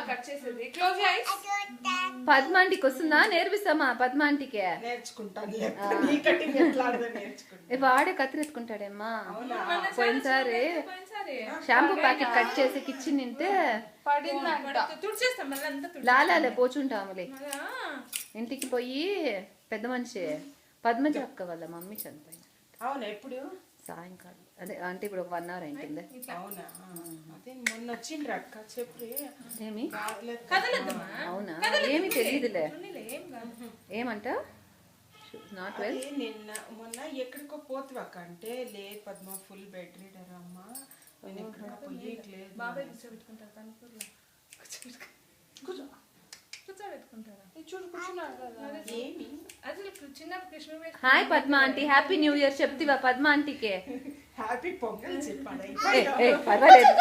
Cut చేసేది. Close eyes. Padma ఆంటీకి వస్తుందా? నేర్పిస్తామా పద్మ ఆంటీకి? వాడే కత్తిరెత్తుకుంటాడేమ్మా. పోయినసారి షాంపూ ప్యాకెట్ కట్ చేసి కిచెన్ నింటే లాలాలే పోచుంటాములే. ఇంటికి పోయి పెద్ద మనిషి పద్మజ అక్క వాళ్ళ మమ్మీ చనిపోయింది. అవునా? ఎప్పుడు? సాయంకాలం. అదే అంటే ఇప్పుడు ఒక 1 hour అయింటుంది. అవునా? అదే మొన్న వచ్చిండ్రు అక్క. చెప్పు. ఏమి? అవునా? ఏమి తెలియదులే. ఏమంట? Not well. నిన్న మొన్న ఎక్కడికో పోతావు అక్క అంటే, లేదు పద్మ ఫుల్ బెడ్ రీడర్ అమ్మా, నేను ఎక్కడికో పోయేట్లేదు. బాబాయ్ కూర్చోబెట్టుకుంటారు కనుకూరులో. కూర్చోబెట్టుకుంటారా? చూడు కూర్చున్నారు కదా. ఏమి? అది చిన్న Krishna. Hi Padma aunty, happy new year చెప్తివా పద్మ ఆంటీకి? హ్యాపీ పొంగల్ చెప్పాడు. పర్వాలేదు.